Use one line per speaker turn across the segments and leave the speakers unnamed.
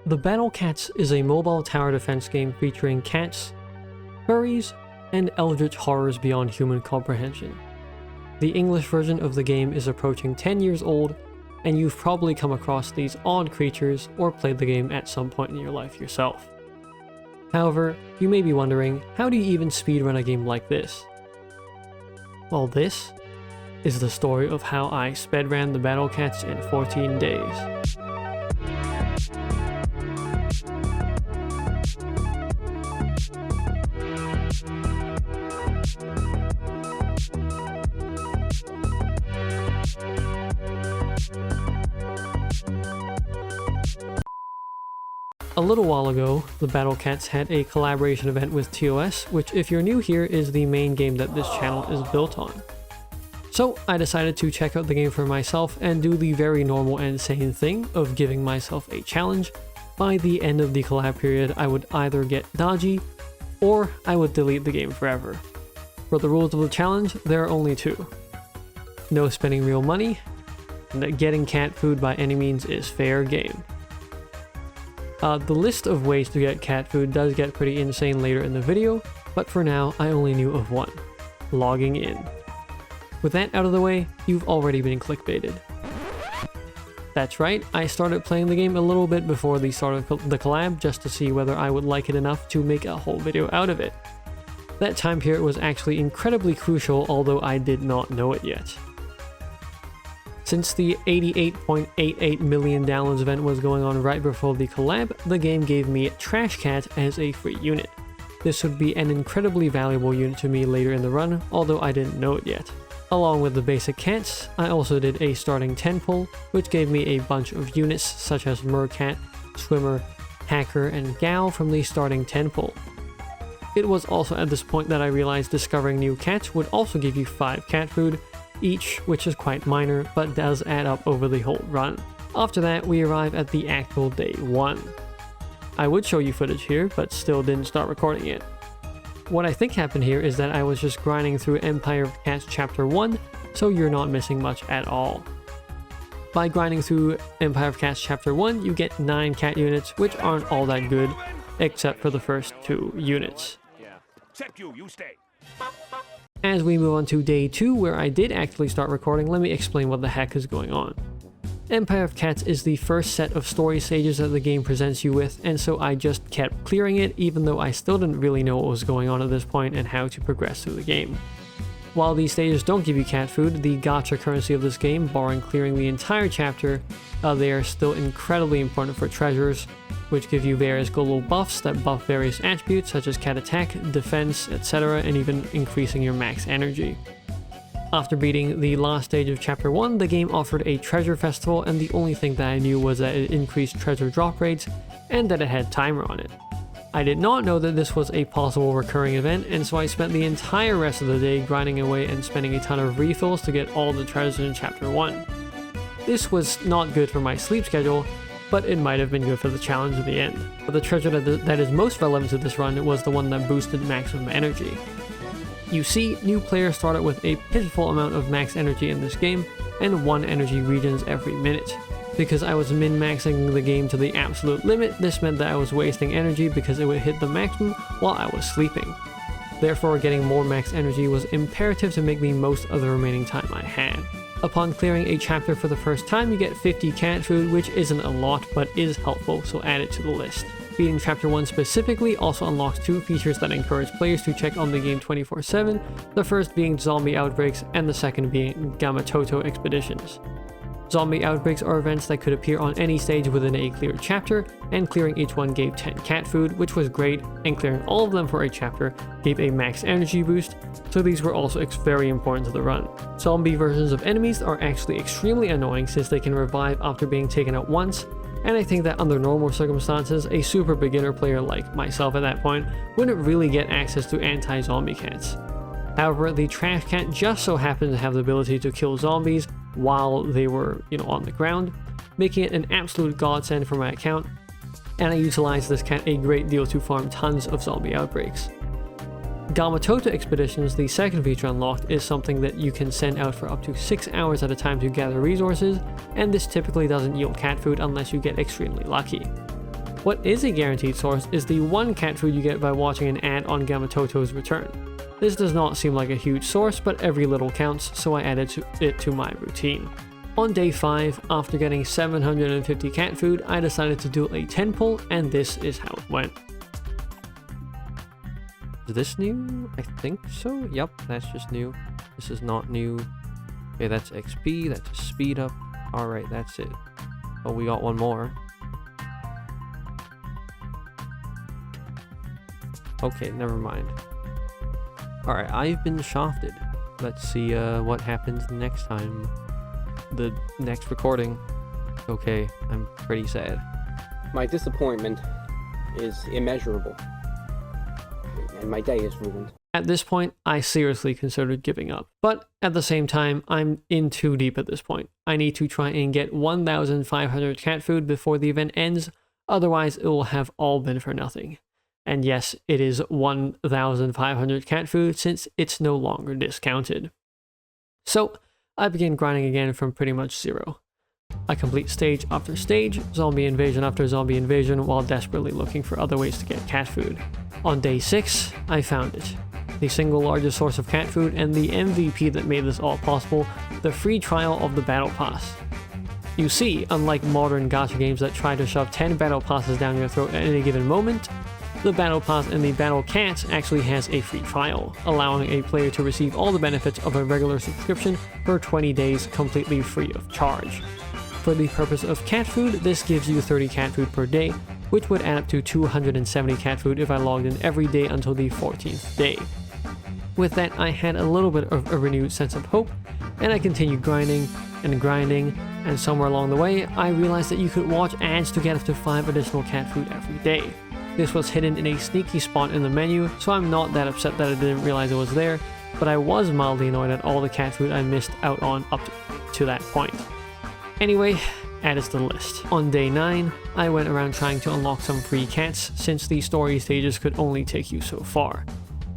The Battle Cats is a mobile tower defense game featuring cats, furries, and eldritch horrors beyond human comprehension. The English version of the game is approaching 10 years old, and you've probably come across these odd creatures or played the game at some point in your life yourself. However, you may be wondering, how do you even speedrun a game like this? Well, this is the story of how I speedran the Battle Cats in 14 days. A little while ago, the Battle Cats had a collaboration event with TOS, which if you're new here is the main game that this channel is built on. So I decided to check out the game for myself and do the very normal and sane thing of giving myself a challenge. By the end of the collab period, I would either get Dodgy or I would delete the game forever. For the rules of the challenge, there are only two. No spending real money, and that getting cat food by any means is fair game. The list of ways to get cat food does get pretty insane later in the video, but for now I only knew of one: logging in. With that out of the way, you've already been clickbaited. That's right, I started playing the game a little bit before the start of the collab just to see whether I would like it enough to make a whole video out of it. That time period was actually incredibly crucial, although I did not know it yet. Since the 88.88 million downloads event was going on right before the collab, the game gave me Trash Cat as a free unit. This would be an incredibly valuable unit to me later in the run, although I didn't know it yet. Along with the basic cats, I also did a starting 10 pull, which gave me a bunch of units such as Mercat, Swimmer, Hacker, and Gal from the starting 10 pull. It was also at this point that I realized discovering new cats would also give you 5 cat food each, which is quite minor, but does add up over the whole run. After that, we arrive at the actual day 1. I would show you footage here, but still didn't start recording it. What I think happened here is that I was just grinding through Empire of Cats Chapter 1, so you're not missing much at all. By grinding through Empire of Cats Chapter 1, you get 9 cat units, which aren't all that good, except for the first 2 units.
Except you stay.
As we move on to day 2, where I did actually start recording, let me explain what the heck is going on. Empire of Cats is the first set of story stages that the game presents you with, and so I just kept clearing it even though I still didn't really know what was going on at this point and how to progress through the game. While these stages don't give you cat food, the gacha currency of this game, barring clearing the entire chapter, they are still incredibly important for treasures, which give you various global buffs that buff various attributes such as cat attack, defense, etc., and even increasing your max energy. After beating the last stage of Chapter 1, the game offered a treasure festival, and the only thing that I knew was that it increased treasure drop rates and that it had timer on it. I did not know that this was a possible recurring event, and so I spent the entire rest of the day grinding away and spending a ton of refills to get all the treasures in Chapter 1. This was not good for my sleep schedule, but it might have been good for the challenge at the end. But the treasure that is most relevant to this run was the one that boosted maximum energy. You see, new players started with a pitiful amount of max energy in this game, and 1 energy regens every minute. Because I was min-maxing the game to the absolute limit, this meant that I was wasting energy because it would hit the maximum while I was sleeping. Therefore, getting more max energy was imperative to make the most of the remaining time I had. Upon clearing a chapter for the first time, you get 50 cat food, which isn't a lot, but is helpful, so add it to the list. Beating Chapter 1 specifically also unlocks 2 features that encourage players to check on the game 24/7, the first being zombie outbreaks and the second being Gammato Expeditions. Zombie outbreaks are events that could appear on any stage within a cleared chapter, and clearing each one gave 10 cat food, which was great, and clearing all of them for a chapter gave a max energy boost, so these were also very important to the run. Zombie versions of enemies are actually extremely annoying since they can revive after being taken out once, and I think that under normal circumstances, a super beginner player like myself at that point wouldn't really get access to anti-zombie cats. However, the Trash Cat just so happened to have the ability to kill zombies while they were, on the ground, making it an absolute godsend for my account, and I utilized this cat a great deal to farm tons of zombie outbreaks. Gammato Expeditions, the second feature unlocked, is something that you can send out for up to 6 hours at a time to gather resources, and this typically doesn't yield cat food unless you get extremely lucky. What is a guaranteed source is the one cat food you get by watching an ad on Gamato's return. This does not seem like a huge source, but every little counts, so I added it to my routine. On day 5, after getting 750 cat food, I decided to do a 10 pull, and this is how it went. Is this new? I think so. Yep, that's just new. This is not new. Okay, that's XP, that's a speed up. Alright, that's it. Oh, we got one more. Okay, never mind. Alright, I've been shafted. Let's see what happens next time. The next recording. Okay, I'm pretty sad.
My disappointment is immeasurable. And my day is ruined.
At this point, I seriously considered giving up. But at the same time, I'm in too deep at this point. I need to try and get 1,500 cat food before the event ends, otherwise it will have all been for nothing. And yes, it is 1,500 cat food since it's no longer discounted. So, I begin grinding again from pretty much zero. I complete stage after stage, zombie invasion after zombie invasion, while desperately looking for other ways to get cat food. On day 6, I found it. The single largest source of cat food and the MVP that made this all possible, the free trial of the Battle Pass. You see, unlike modern gacha games that try to shove 10 Battle Passes down your throat at any given moment, the Battle Pass in the Battle Cat actually has a free trial, allowing a player to receive all the benefits of a regular subscription for 20 days completely free of charge. For the purpose of cat food, this gives you 30 cat food per day, which would add up to 270 cat food if I logged in every day until the 14th day. With that, I had a little bit of a renewed sense of hope, and I continued grinding, and somewhere along the way, I realized that you could watch ads to get up to 5 additional cat food every day. This was hidden in a sneaky spot in the menu, so I'm not that upset that I didn't realize it was there, but I was mildly annoyed at all the cat food I missed out on up to that point. Anyway, add it to the list. On day 9, I went around trying to unlock some free cats, since the story stages could only take you so far.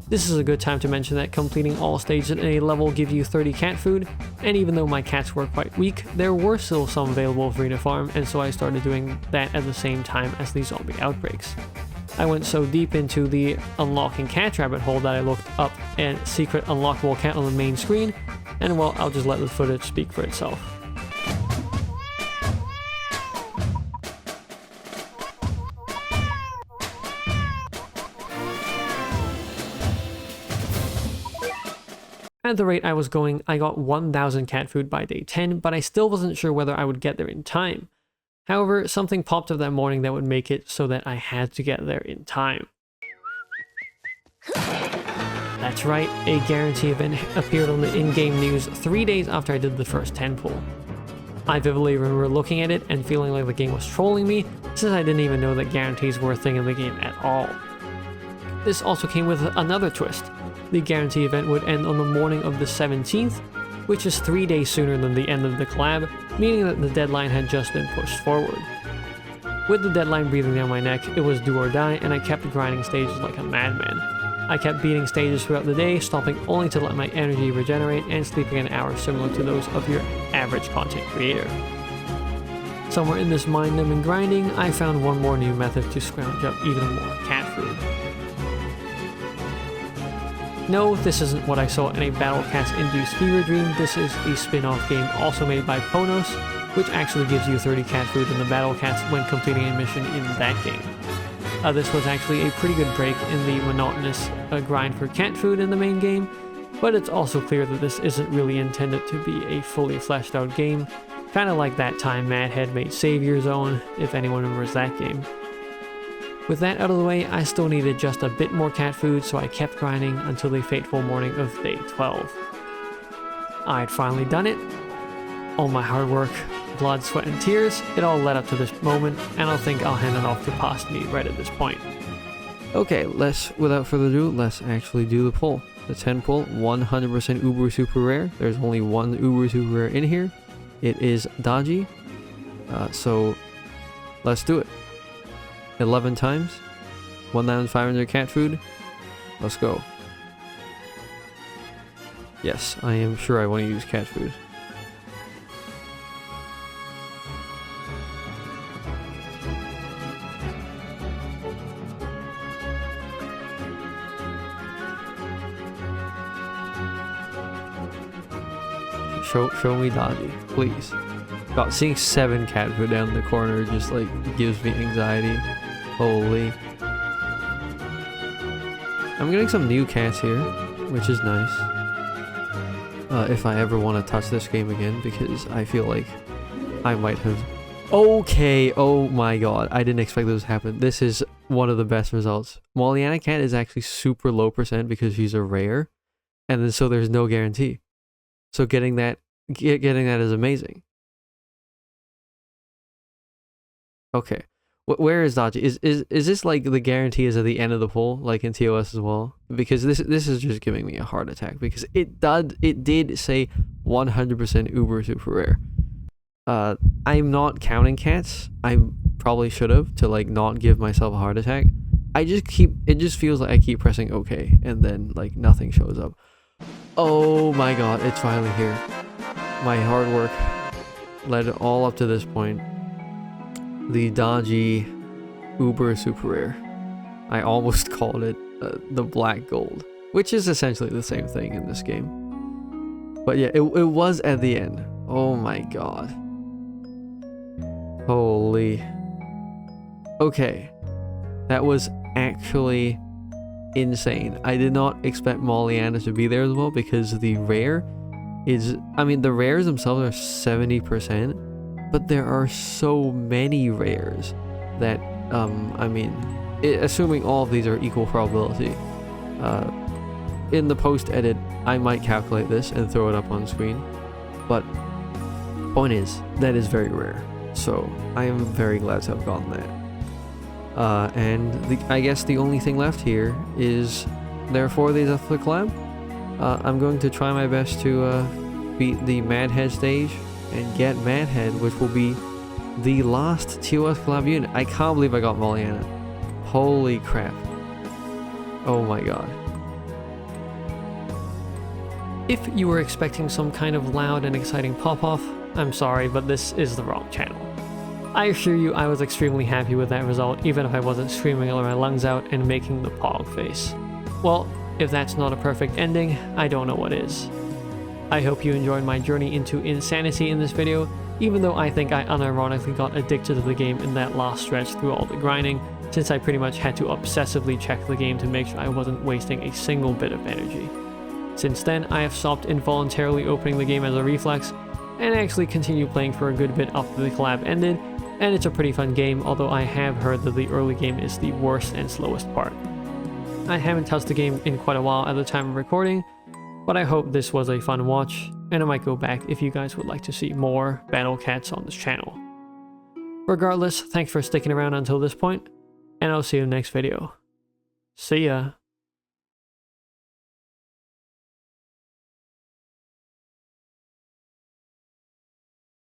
This is a good time to mention that completing all stages in a level give you 30 cat food, and even though my cats were quite weak, there were still some available free to farm, and so I started doing that at the same time as the zombie outbreaks. I went so deep into the unlocking cat rabbit hole that I looked up a secret unlockable cat on the main screen, and well, I'll just let the footage speak for itself. At the rate I was going, I got 1,000 cat food by day 10, but I still wasn't sure whether I would get there in time. However, something popped up that morning that would make it so that I had to get there in time. That's right, a guarantee event appeared on the in-game news 3 days after I did the first 10 pull. I vividly remember looking at it and feeling like the game was trolling me, since I didn't even know that guarantees were a thing in the game at all. This also came with another twist. The guarantee event would end on the morning of the 17th, which is 3 days sooner than the end of the collab, meaning that the deadline had just been pushed forward. With the deadline breathing down my neck, it was do or die, and I kept grinding stages like a madman. I kept beating stages throughout the day, stopping only to let my energy regenerate and sleeping an hour similar to those of your average content creator. Somewhere in this mind-numbing grinding, I found one more new method to scrounge up even more cat food. No, this isn't what I saw in a Battle Cats-induced fever dream. This is a spin-off game also made by Ponos, which actually gives you 30 cat food in the Battle Cats when completing a mission in that game. This was actually a pretty good break in the monotonous grind for cat food in the main game, but it's also clear that this isn't really intended to be a fully fleshed out game, kinda like that time Madhead made Savior Zone, if anyone remembers that game. With that out of the way, I still needed just a bit more cat food, so I kept grinding until the fateful morning of day 12. I'd finally done it. All my hard work, blood, sweat, and tears, it all led up to this moment, and I think I'll hand it off to posterity right at this point. Okay, without further ado, let's actually do the pull. The 10 pull, 100% uber super rare. There's only one uber super rare in here. It is Dodgy. So let's do it. 11 times, 1,500 cat food. Let's go. Yes, I am sure I want to use cat food. show me Dodgy, please. God, seeing 7 cats go down the corner just like gives me anxiety. Holy. I'm getting some new cats here, which is nice. If I ever want to touch this game again, because I feel like I might have... Okay, oh my god, I didn't expect this to happen. This is one of the best results. Moliana cat is actually super low percent because she's a rare, and then so there's no guarantee. So getting that is amazing. Okay, where is Dodgy? Is this like the guarantee is at the end of the poll, like in TOS as well? Because this is just giving me a heart attack because it did say 100% uber super rare. I'm not counting cats. I probably should have to like not give myself a heart attack. It just feels like I keep pressing OK and then like nothing shows up. Oh my god, it's finally here. My hard work led all up to this point. The Dodgy uber super rare. I almost called it the black gold, which is essentially the same thing in this game. But yeah, it was at the end. Oh my god. Holy. Okay. That was actually insane. I did not expect Moliana to be there as well because the rare is... I mean, the rares themselves are 70%, but there are so many rares that, I mean, assuming all of these are equal probability, in the post-edit, I might calculate this and throw it up on screen, but point is, that is very rare. So I am very glad to have gotten that. And I guess the only thing left here is there are 4 of these after the collab. I'm going to try my best to beat the Madhead stage and get Madhead, which will be the last TOS collab unit. I can't believe I got Moliana. Holy crap. Oh my god. If you were expecting some kind of loud and exciting pop-off, I'm sorry, but this is the wrong channel. I assure you I was extremely happy with that result, even if I wasn't screaming my lungs out and making the pog face. Well, if that's not a perfect ending, I don't know what is. I hope you enjoyed my journey into insanity in this video, even though I think I unironically got addicted to the game in that last stretch through all the grinding, since I pretty much had to obsessively check the game to make sure I wasn't wasting a single bit of energy. Since then, I have stopped involuntarily opening the game as a reflex, and actually continued playing for a good bit after the collab ended, and it's a pretty fun game, although I have heard that the early game is the worst and slowest part. I haven't touched the game in quite a while at the time of recording, but I hope this was a fun watch, and I might go back if you guys would like to see more battle cats on this channel. Regardless, thanks for sticking around until this point, and I'll see you in the next video. See ya!